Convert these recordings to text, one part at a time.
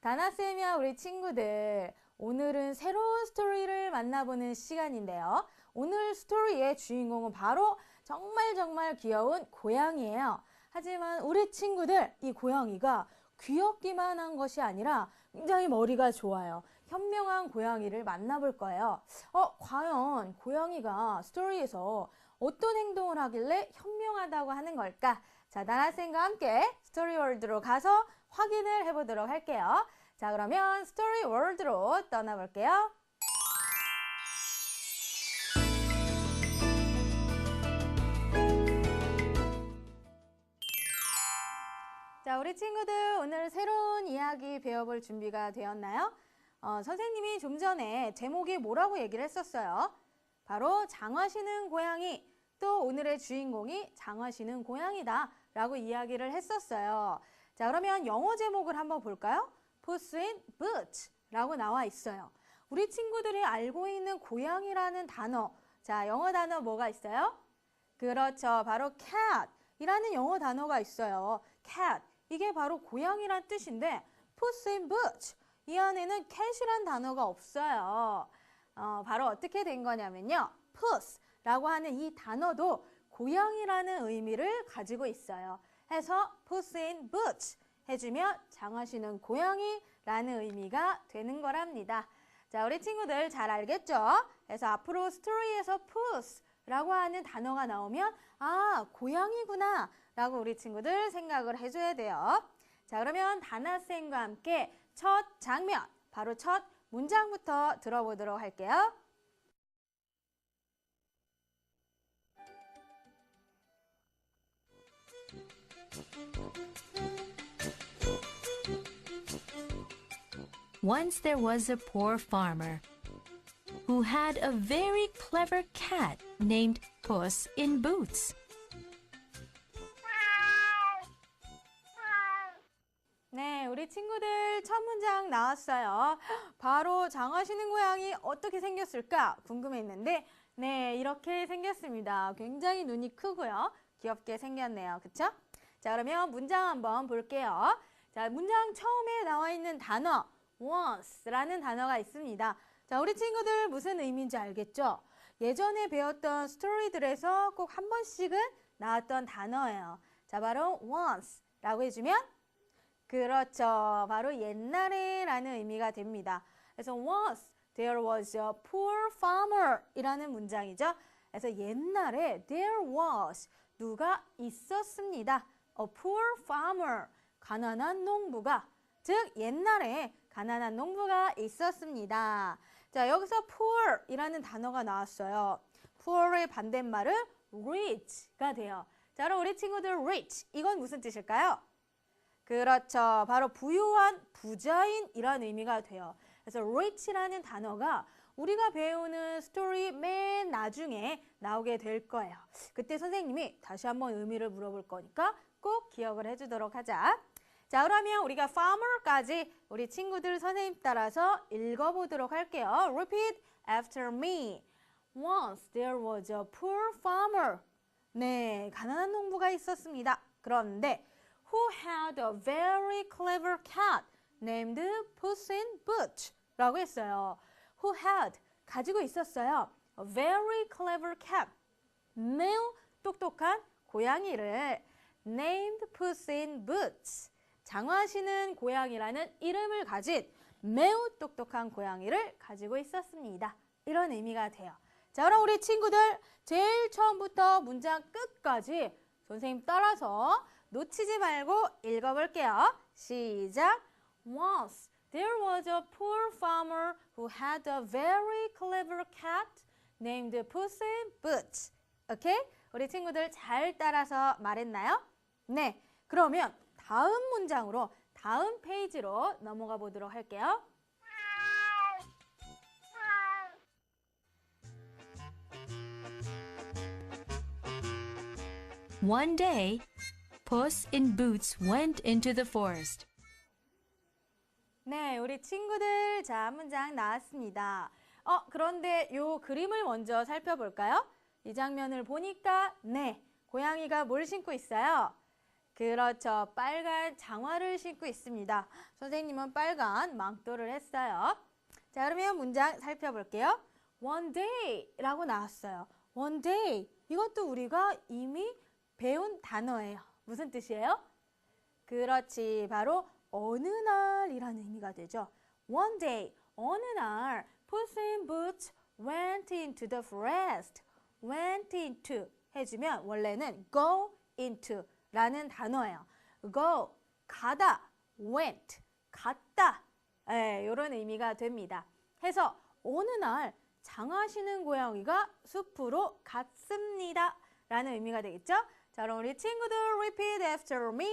다나쌤이야 우리 친구들, 오늘은 새로운 스토리를 만나보는 시간인데요. 오늘 스토리의 주인공은 바로 정말 귀여운 고양이에요. 하지만 우리 친구들, 이 고양이가 귀엽기만 한 것이 아니라 굉장히 머리가 좋아요. 현명한 고양이를 만나볼 거예요. 과연 고양이가 스토리에서 어떤 행동을 하길래 현명하다고 하는 걸까? 자, 다나쌤과 함께 스토리 월드로 가서 확인을 해보도록 할게요. 자, 그러면 스토리 월드로 떠나볼게요. 자, 우리 친구들 오늘 새로운 이야기 배워볼 준비가 되었나요? 선생님이 좀 전에 제목이 뭐라고 얘기를 했었어요? 바로 장화시는 고양이, 또 오늘의 주인공이 장화시는 고양이다 라고 이야기를 했었어요. 자, 그러면 영어 제목을 한번 볼까요? Puss in Boots 라고 나와 있어요. 우리 친구들이 알고 있는 고양이라는 단어, 자, 영어 단어 뭐가 있어요? 그렇죠, 바로 cat 이라는 영어 단어가 있어요. cat, 이게 바로 고양이란 뜻인데 Puss in Boots, 이 안에는 cat이란 단어가 없어요. 바로 어떻게 된 거냐면요, Puss 라고 하는 이 단어도 고양이라는 의미를 가지고 있어요. 해서 Puss in Boots 해주면 장화시는 고양이라는 의미가 되는 거랍니다. 자, 우리 친구들 잘 알겠죠? 그래서 앞으로 스토리에서 Puss 라고 하는 단어가 나오면 아, 고양이구나 라고 우리 친구들 생각을 해줘야 돼요. 자, 그러면 다나쌤과 함께 첫 장면, 바로 첫 문장부터 들어보도록 할게요. Once there was a poor farmer who had a very clever cat named Puss in Boots. 네, 우리 친구들 첫 문장 나왔어요. 바로 장화시는 고양이 어떻게 생겼을까 궁금했는데 네, 이렇게 생겼습니다. 굉장히 눈이 크고요. 귀엽게 생겼네요. 그쵸? 자, 그러면 문장 한번 볼게요. 자, 문장 처음에 나와 있는 단어 once라는 단어가 있습니다. 자, 우리 친구들 무슨 의미인지 알겠죠? 예전에 배웠던 스토리들에서 꼭 한 번씩은 나왔던 단어예요. 자, 바로 once라고 해주면 그렇죠, 바로 옛날에 라는 의미가 됩니다. 그래서 once there was a poor farmer 이라는 문장이죠. 그래서 옛날에 there was, 누가 있었습니다. A poor farmer, 가난한 농부가, 즉 옛날에 가난한 농부가 있었습니다. 자, 여기서 poor 이라는 단어가 나왔어요. poor의 반대말은 rich가 돼요. 자, 그럼 우리 친구들 rich, 이건 무슨 뜻일까요? 그렇죠, 바로 부유한 부자인 이란 의미가 돼요. 그래서 rich라는 단어가 우리가 배우는 스토리 맨 나중에 나오게 될 거예요. 그때 선생님이 다시 한번 의미를 물어볼 거니까 꼭 기억을 해주도록 하자. 자, 그러면 우리가 farmer까지 우리 친구들 선생님 따라서 읽어보도록 할게요. Repeat after me. Once there was a poor farmer. 네, 가난한 농부가 있었습니다. 그런데 who had a very clever cat named Puss in Boots 라고 했어요. Who had, 가지고 있었어요. A very clever cat, 매우 똑똑한 고양이를 named Puss in Boots, 장화시는 고양이라는 이름을 가진 매우 똑똑한 고양이를 가지고 있었습니다. 이런 의미가 돼요. 자, 그럼 우리 친구들 제일 처음부터 문장 끝까지 선생님 따라서 놓치지 말고 읽어볼게요. 시작! Once there was a poor farmer who had a very clever cat named Puss in Boots. 오케이? 우리 친구들 잘 따라서 말했나요? 네, 그러면 다음 문장으로, 다음 페이지로 넘어가 보도록 할게요. One day, Puss in Boots went into the forest. 네, 우리 친구들 자, 문장 나왔습니다. 그런데 요 그림을 먼저 살펴볼까요? 이 장면을 보니까 네, 고양이가 뭘 신고 있어요? 그렇죠. 빨간 장화를 신고 있습니다. 선생님은 빨간 망토를 했어요. 자, 그러면 문장 살펴볼게요. One day라고 나왔어요. One day. 이것도 우리가 이미 배운 단어예요. 무슨 뜻이에요? 그렇지. 바로 어느 날이라는 의미가 되죠. One day. 어느 날 Puss in Boots went into the forest. went into 해주면 원래는 go into 라는 단어예요. go, 가다, went, 갔다. 이런 의미가 됩니다. 해서 어느 날 장화시는 고양이가 숲으로 갔습니다. 라는 의미가 되겠죠? 자, 그럼 우리 친구들 repeat after me.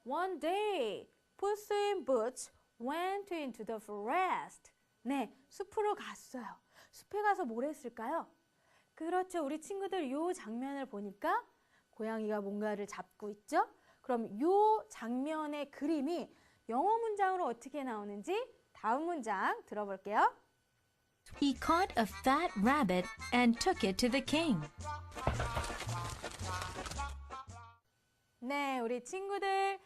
One day, Puss in Boots went into the forest. 네, 숲으로 갔어요. 숲에 가서 뭘 했을까요? 그렇죠. 우리 친구들 이 장면을 보니까 고양이가 뭔가를 잡고 있죠? 그럼 이 장면의 그림이 영어 문장으로 어떻게 나오는지 다음 문장 들어볼게요. He caught a fat rabbit and took it to the king. 네, 우리 친구들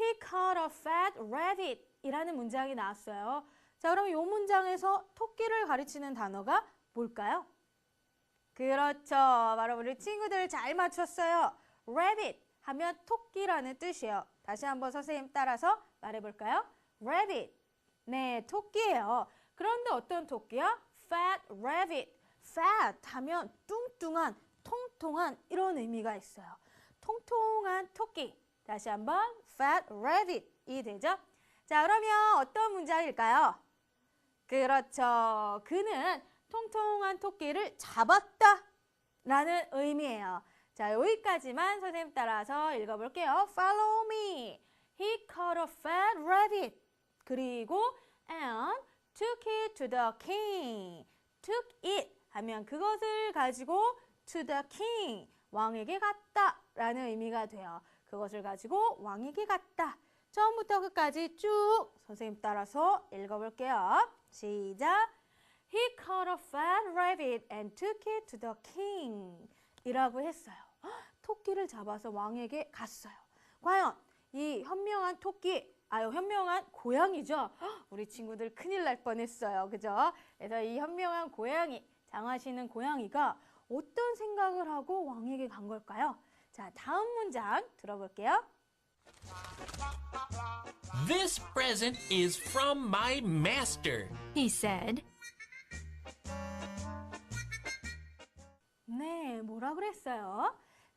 He caught a fat rabbit 이라는 문장이 나왔어요. 자, 그럼 이 문장에서 토끼를 가리치는 단어가 뭘까요? 그렇죠. 바로 우리 친구들 잘 맞췄어요. rabbit 하면 토끼라는 뜻이에요. 다시 한번 선생님 따라서 말해볼까요? rabbit. 네, 토끼예요. 그런데 어떤 토끼야? fat rabbit. fat 하면 뚱뚱한, 통통한 이런 의미가 있어요. 통통한 토끼. 다시 한번 fat rabbit이 되죠. 자, 그러면 어떤 문장일까요? 그렇죠. 그는 통통한 토끼를 잡았다 라는 의미예요. 자, 여기까지만 선생님 따라서 읽어볼게요. Follow me. He caught a fat rabbit. 그리고 and took it to the king. took it 하면 그것을 가지고 to the king. 왕에게 갔다 라는 의미가 돼요. 그것을 가지고 왕에게 갔다. 처음부터 끝까지 쭉 선생님 따라서 읽어볼게요. 시작. He caught a fat rabbit and took it to the king. 이라고 했어요. 토끼를 잡아서 왕에게 갔어요. 과연 이 현명한 토끼, 현명한 고양이죠. 우리 친구들 큰일 날 뻔했어요. 그죠? 그래서 이 현명한 고양이, 장화시는 고양이가 어떤 생각을 하고 왕에게 간 걸까요? 자, 다음 문장 들어볼게요. This present is from my master. He said, 네, 뭐라 그랬어요?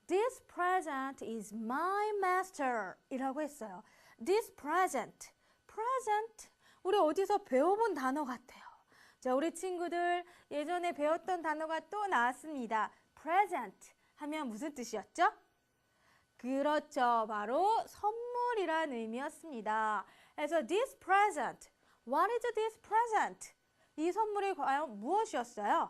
This present is my master 이라고 했어요. This present. present. 우리 어디서 배워본 단어 같아요. 자, 우리 친구들 예전에 배웠던 단어가 또 나왔습니다. present 하면 무슨 뜻이었죠? 그렇죠. 바로 선물이란 의미였습니다. 그래서 this present. What is this present? 이 선물이 과연 무엇이었어요?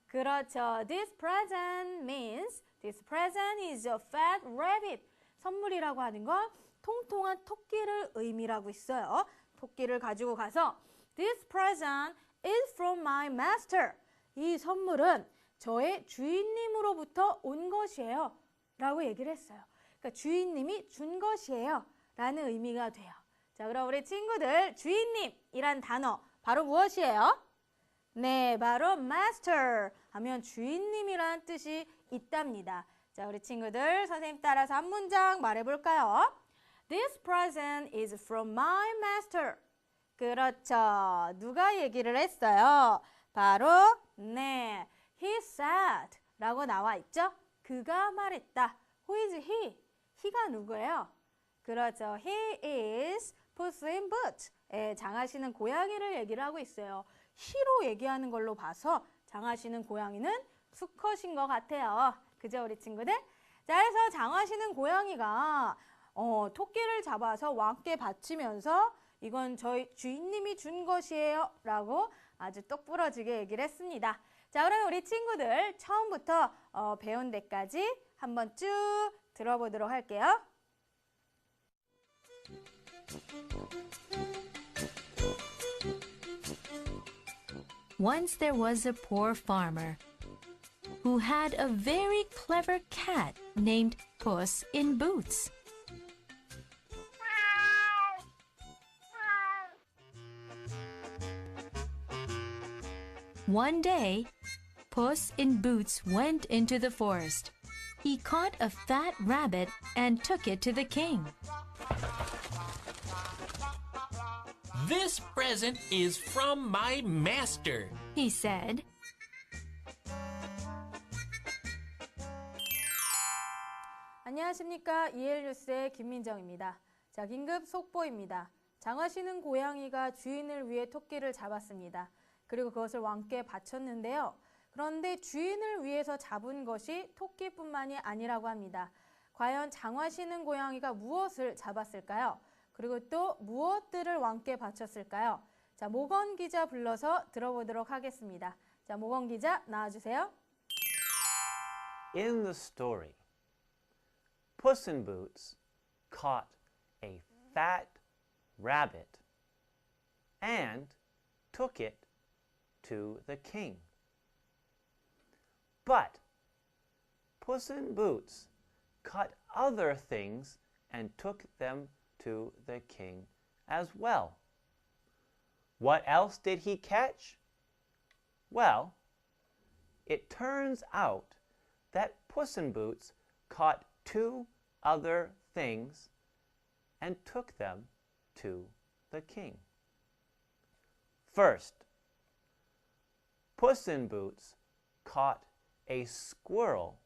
그렇죠. This present means this present is a fat rabbit. 선물이라고 하는 건 통통한 토끼를 의미라고 있어요. 토끼를 가지고 가서 This present is from my master. 이 선물은 저의 주인님으로부터 온 것이에요. 라고 얘기를 했어요. 그러니까 주인님이 준 것이에요. 라는 의미가 돼요. 자, 그럼 우리 친구들 주인님이란 단어 바로 무엇이에요? 네, 바로 master 하면 주인님이란 뜻이 있답니다. 자, 우리 친구들 선생님 따라서 한 문장 말해볼까요? This present is from my master. 그렇죠. 누가 얘기를 했어요? 바로 네, he said 라고 나와 있죠? 그가 말했다. Who is he? he가 누구예요? 그렇죠. He is Puss in Boots. 장화시는 고양이를 얘기를 하고 있어요. he로 얘기하는 걸로 봐서 장화시는 고양이는 수컷인 것 같아요. 그죠, 우리 친구들? 자, 그래서 장화시는 고양이가 토끼를 잡아서 왕께 바치면서 이건 저희 주인님이 준 것이에요 라고 아주 똑부러지게 얘기를 했습니다. 자, 그러면 우리 친구들 처음부터 배운 데까지 한번 쭉 들어보도록 할게요. Once there was a poor farmer who had a very clever cat named Puss in Boots. One day, Puss in Boots went into the forest. He caught a fat rabbit and took it to the king. This present is from my master. He said, 안녕하십니까. EL뉴스의 김민정입니다. 자, 긴급 속보입니다. 장화시는 고양이가 주인을 위해 토끼를 잡았습니다. 그리고 그것을 왕께 바쳤는데요. 그런데 주인을 위해서 잡은 것이 토끼뿐만이 아니라고 합니다. 과연 장화시는 고양이가 무엇을 잡았을까요? 그리고 또 무엇들을 왕께 바쳤을까요? 자, 모건 기자 불러서 들어보도록 하겠습니다. 자, 모건 기자 나와주세요. In the story, Puss in Boots caught a fat rabbit and took it to the king. But Puss in Boots caught other things and took them to the king as well. What else did he catch? Well, it turns out that Puss in Boots caught two other things and took them to the king. First, Puss in Boots caught a squirrel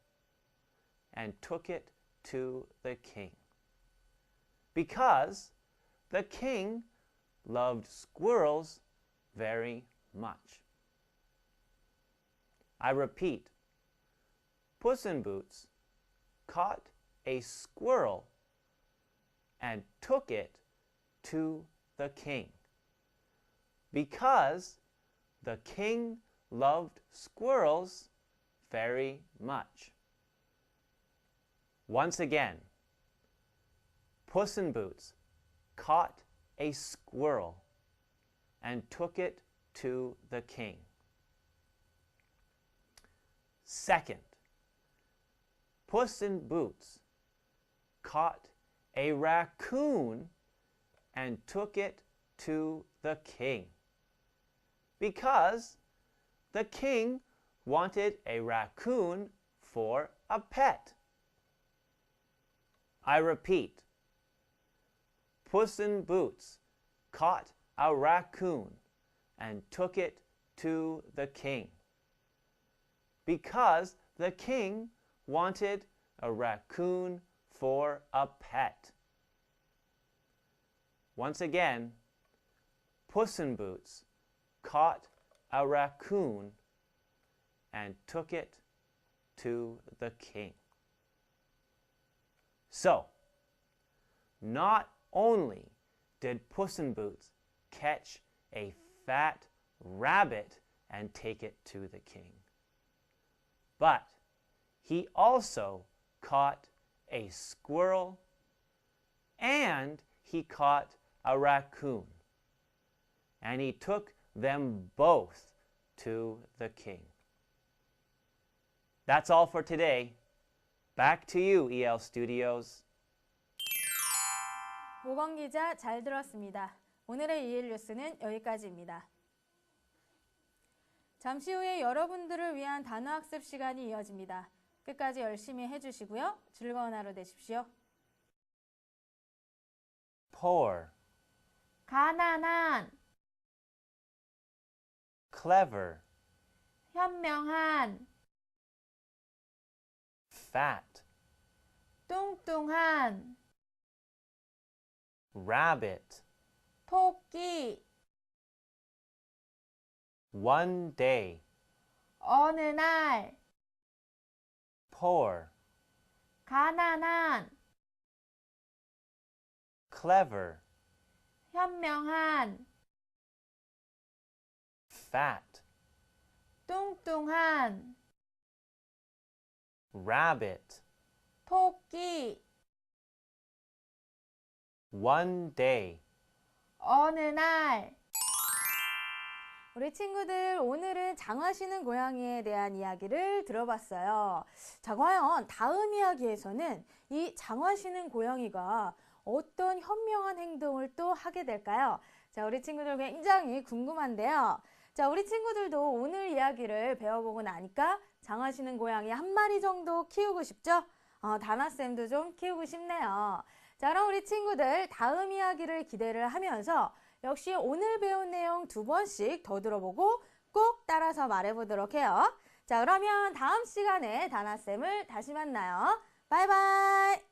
and took it to the king because the king loved squirrels very much. I repeat, Puss in Boots caught a squirrel and took it to the king because the king loved squirrels very much. Once again, Puss in Boots caught a squirrel and took it to the king. Second, Puss in Boots caught a raccoon and took it to the king because the king wanted a raccoon for a pet. I repeat, Puss in Boots caught a raccoon and took it to the king because the king wanted a raccoon for a pet. Once again, Puss in Boots caught a raccoon and took it to the king. So, not only did Puss in Boots catch a fat rabbit and take it to the king, but he also caught a squirrel and he caught a raccoon, and he took them both to the king. That's all for today. Back to you, EL Studios. 모건 기자 잘 들었습니다. 오늘의 EL뉴스는 여기까지입니다. 잠시 후에 여러분들을 위한 단어학습 시간이 이어집니다. 끝까지 열심히 해주시고요. 즐거운 하루 되십시오. Poor, 가난한, clever, 현명한, fat, 뚱뚱한, rabbit, 토끼, one day, 어느 날, poor, 가난한, clever, 현명한, fat, 뚱뚱한, rabbit, 토끼, one day. 어느 날. 우리 친구들 오늘은 장화시는 고양이에 대한 이야기를 들어봤어요. 자, 과연 다음 이야기에서는 이 장화시는 고양이가 어떤 현명한 행동을 또 하게 될까요? 자, 우리 친구들 굉장히 궁금한데요. 자, 자, 우리 친구들도 오늘 이야기를 배워보고 나니까 장화시는 고양이 한 마리 정도 키우고 싶죠? 다나쌤도 좀 키우고 싶네요. 자, 그럼 우리 친구들 다음 이야기를 기대를 하면서 역시 오늘 배운 내용 2번씩 더 들어보고 꼭 따라서 말해보도록 해요. 자, 그러면 다음 시간에 다나쌤을 다시 만나요. 바이바이!